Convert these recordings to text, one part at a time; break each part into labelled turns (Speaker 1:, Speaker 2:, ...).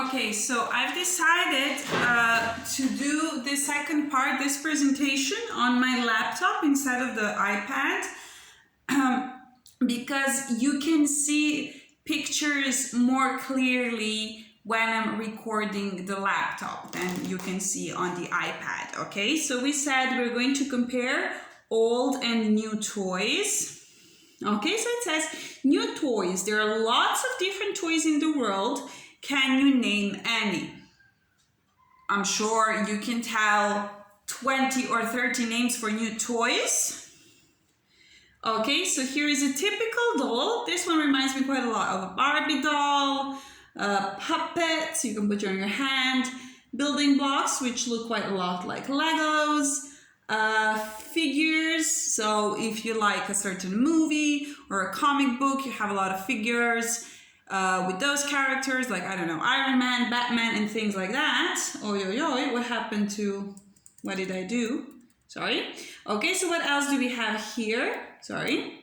Speaker 1: Okay, so I've decided to do the second part, this presentation, on my laptop instead of the iPad, because you can see pictures more clearly when I'm recording the laptop than you can see on the iPad. Okay, so we said we're going to compare old and new toys. Okay, so it says new toys. There are lots of different toys in the world. Can you name any? I'm sure you can tell 20 or 30 names for new toys. Okay, so here is a typical doll. This one reminds me quite a lot of a Barbie doll, puppets you can put on your hand, building blocks which look quite a lot like Legos, figures. So if you like a certain movie or a comic book, you have a lot of figures with those characters, like, I don't know, Iron Man, Batman, and things like that. What happened to, what did I do? Sorry. Okay, so what else do we have here? Sorry.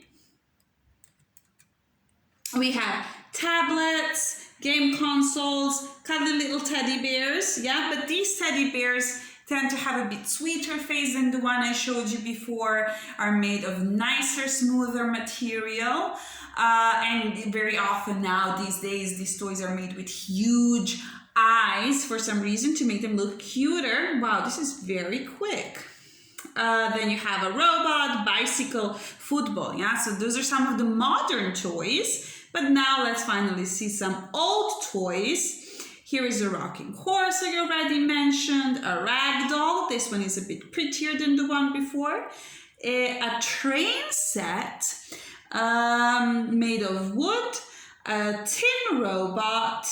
Speaker 1: We have tablets, game consoles, cuddly little teddy bears. Yeah, but these teddy bears tend to have a bit sweeter face than the one I showed you before, are made of nicer, smoother material. And very often now, these days, these toys are made with huge eyes for some reason to make them look cuter. Wow, this is very quick. Then you have a robot, bicycle, football. Yeah, so those are some of the modern toys. But now let's finally see some old toys. Here is a rocking horse I already mentioned, a rag doll. This one is a bit prettier than the one before. A train set made of wood, a tin robot,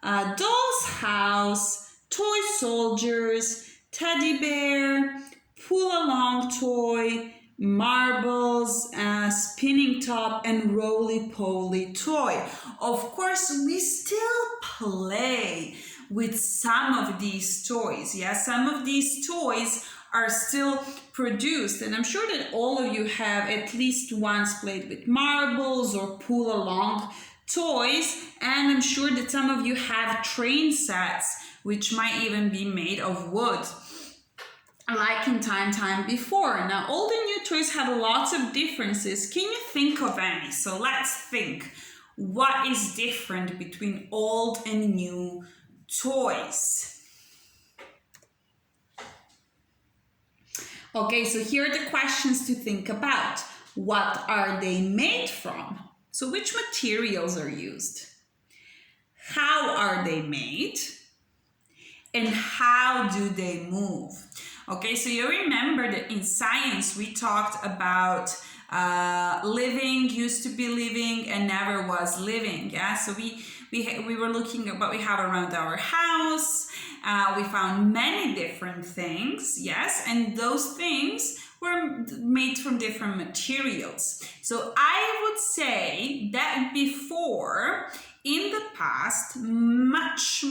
Speaker 1: a doll's house, toy soldiers, teddy bear, pull-along toy, marbles, spinning top, and roly-poly toy. Of course, we still play with some of these toys. Yeah, some of these toys are still produced, and I'm sure that all of you have at least once played with marbles or pull-along toys, and I'm sure that some of you have train sets which might even be made of wood, like in time before. Now, old and new toys have lots of differences. Can you think of any? So let's think. What is different between old and new toys? Okay, so here are the questions to think about. What are they made from? So which materials are used? How are they made? And how do they move? Okay, so you remember that in science we talked about living, used to be living, and never was living. Yeah, so we were looking at what we have around our house. We found many different things, yes, and those things were made from different materials. So I would say that before, in the past, much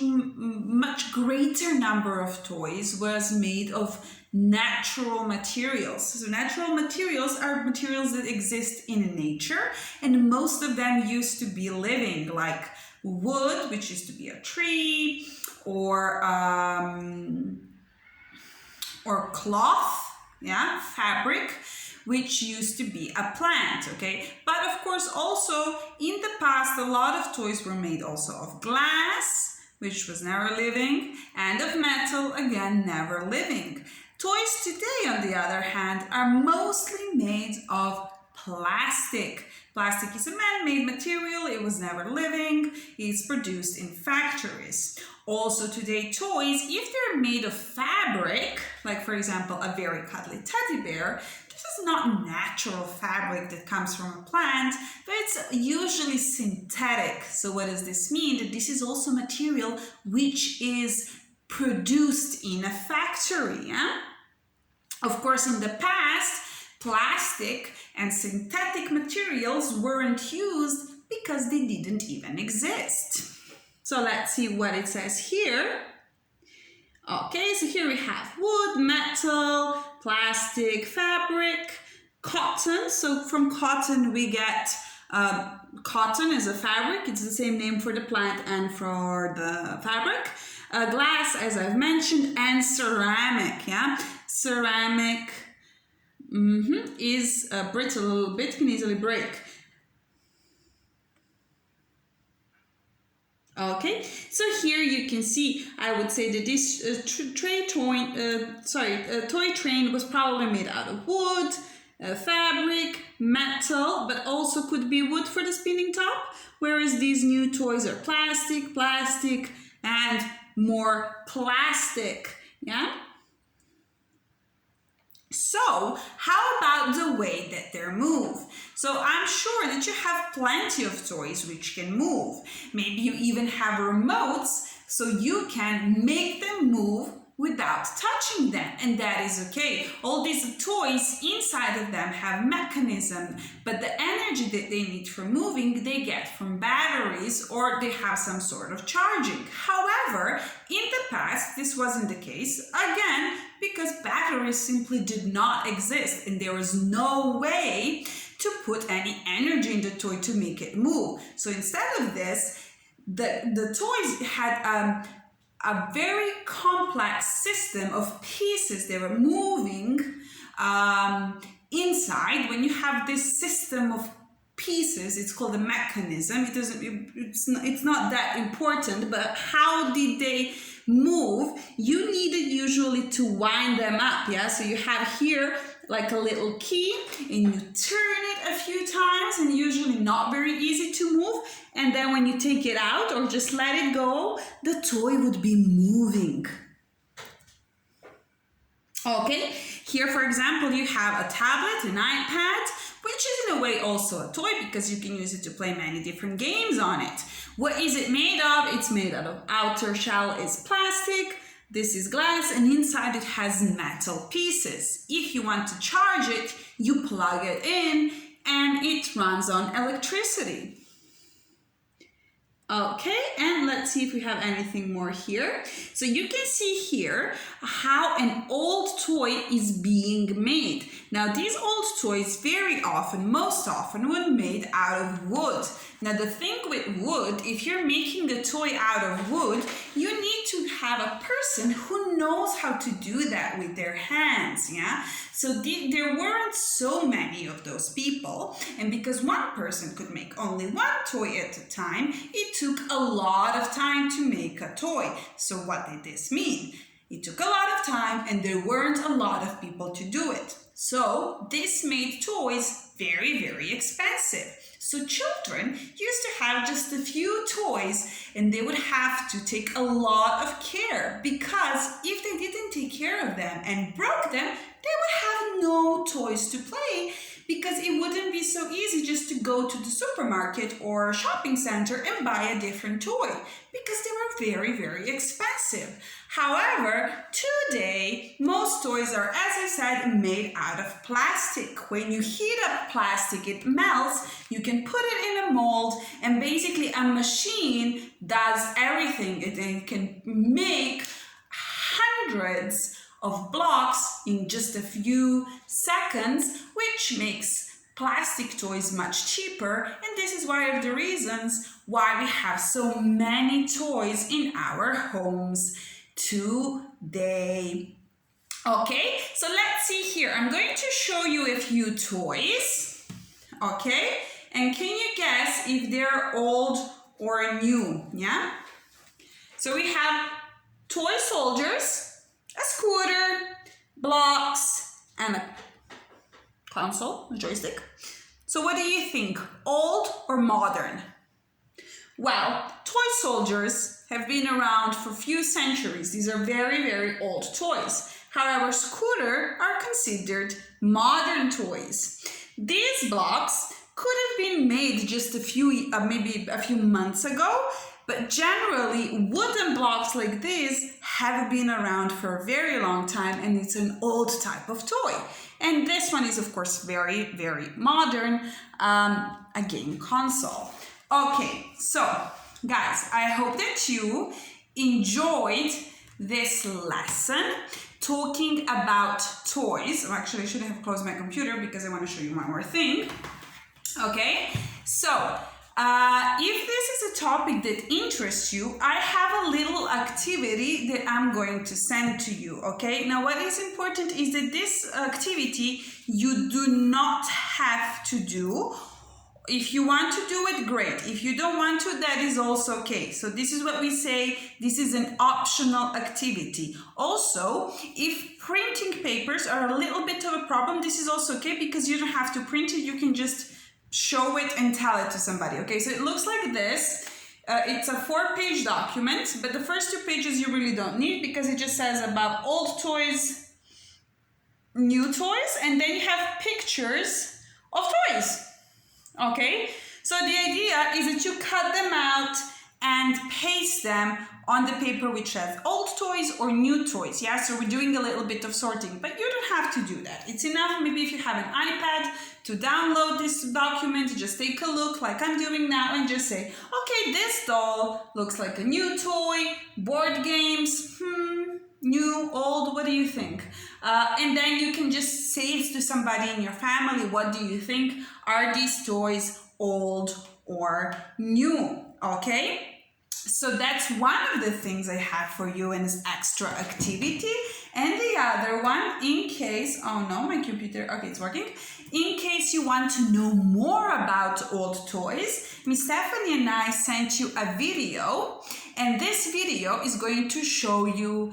Speaker 1: greater number of toys was made of natural materials. So natural materials are materials that exist in nature, and most of them used to be living, like wood, which used to be a tree, or cloth, yeah, fabric, which used to be a plant, okay? But of course, also in the past, a lot of toys were made also of glass, which was never living, and of metal, again, never living. Toys today, on the other hand, are mostly made of plastic. Plastic is a man-made material, it was never living, it's produced in factories. Also today, toys, if they're made of fabric, like for example, a very cuddly teddy bear, this is not natural fabric that comes from a plant, but it's usually synthetic. So what does this mean? That this is also material which is produced in a factory, yeah? Of course, in the past, plastic and synthetic materials weren't used because they didn't even exist. So let's see what it says here. Okay, so here we have wood, metal, plastic, fabric, cotton. So from cotton we get Cotton is a fabric. It's the same name for the plant and for the fabric. Glass, as I've mentioned, and ceramic. Yeah, ceramic is brittle a little bit, can easily break. Okay, so here you can see, I would say that this toy train was probably made out of wood, fabric, metal, but also could be wood for the spinning top, whereas these new toys are plastic, and more plastic, yeah? So, how about the way that they move? So, I'm sure that you have plenty of toys which can move. Maybe you even have remotes so you can make them move without touching them, and that is okay. All these toys inside of them have mechanism, but the energy that they need for moving they get from batteries, or they have some sort of charging. However, in the past this wasn't the case, again because batteries simply did not exist and there was no way to put any energy in the toy to make it move. So instead of this, the toys had a very complex system of pieces. They were moving inside. When you have this system of pieces, it's called a mechanism. It's not that important, but how did they move? You needed usually to wind them up, yeah? So you have here like a little key and you turn it a few times, and usually not very easy to move, and then when you take it out or just let it go, the toy would be moving. Okay, here for example you have a tablet, an iPad, which is in a way also a toy because you can use it to play many different games on it. What is it made of? It's made out of outer shell is plastic, this is glass, and inside it has metal pieces. If you want to charge it, you plug it in and it runs on electricity. Okay, and let's see if we have anything more here. So you can see here how an old toy is being made. Now these old toys very often, most often, were made out of wood. Now the thing with wood, if you're making a toy out of wood, you need to have a person who knows how to do that with their hands, yeah? So there weren't so many of those people, and because one person could make only one toy at a time, it took a lot of time to make a toy. So what did this mean? It took a lot of time and there weren't a lot of people to do it. So this made toys very, very expensive. So children used to have just a few toys and they would have to take a lot of care, because if they didn't take care of them and broke them, they would have no toys to play, because it wouldn't be so easy just to go to the supermarket or shopping center and buy a different toy, because they were very, very expensive. However, today, most toys are, as I said, made out of plastic. When you heat up plastic, it melts, you can put it in a mold, and basically a machine does everything. It can make hundreds of blocks in just a few seconds, which makes plastic toys much cheaper, and this is one of the reasons why we have so many toys in our homes today. Okay, so let's see here. I'm going to show you a few toys, okay? And can you guess if they're old or new, yeah? So we have toy soldiers, a scooter, blocks, and a console, a joystick. So what do you think, old or modern? Well, toy soldiers have been around for a few centuries. These are very, very old toys. However, scooter are considered modern toys. These blocks could have been made just maybe a few months ago, but generally wooden blocks like this have been around for a very long time, and it's an old type of toy. And this one is of course very, very modern, a game console. Okay, so guys, I hope that you enjoyed this lesson talking about toys. Actually, I should have closed my computer because I want to show you one more thing. Okay, So, if this is a topic that interests you, I have a little activity that I'm going to send to you, okay? Now, what is important is that this activity you do not have to do. If you want to do it, great. If you don't want to, that is also okay. So this is what we say, this is an optional activity. Also, if printing papers are a little bit of a problem, this is also okay because you don't have to print it, you can just show it and tell it to somebody, okay? So it looks like this. It's a 4-page document, but the first 2 pages you really don't need because it just says about old toys, new toys, and then you have pictures of toys. Okay, so the idea is that you cut them out and paste them on the paper which says old toys or new toys. Yeah, so we're doing a little bit of sorting, but you don't have to do that. It's enough maybe if you have an iPad to download this document, just take a look like I'm doing now and just say, okay, this doll looks like a new toy, board games, new, old, what do you think? And then you can just say it to somebody in your family. What do you think? Are these toys old or new? Okay? So that's one of the things I have for you in this extra activity. And the other one, in case, oh no, my computer, okay, it's working. In case you want to know more about old toys, Miss Stephanie and I sent you a video, and this video is going to show you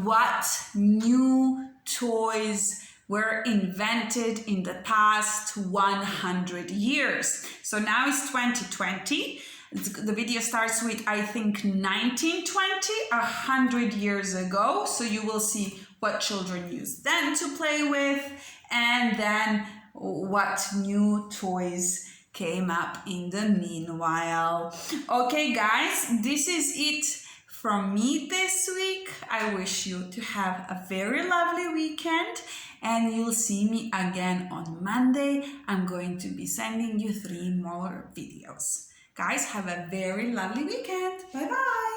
Speaker 1: what new toys were invented in the past 100 years. So now it's 2020. The video starts with, I think, 1920, 100 years ago. So you will see what children used then to play with, and then what new toys came up in the meanwhile. Okay, guys, this is it from me this week. I wish you to have a very lovely weekend, and you'll see me again on Monday. I'm going to be sending you 3 more videos. Guys, have a very lovely weekend. Bye-bye.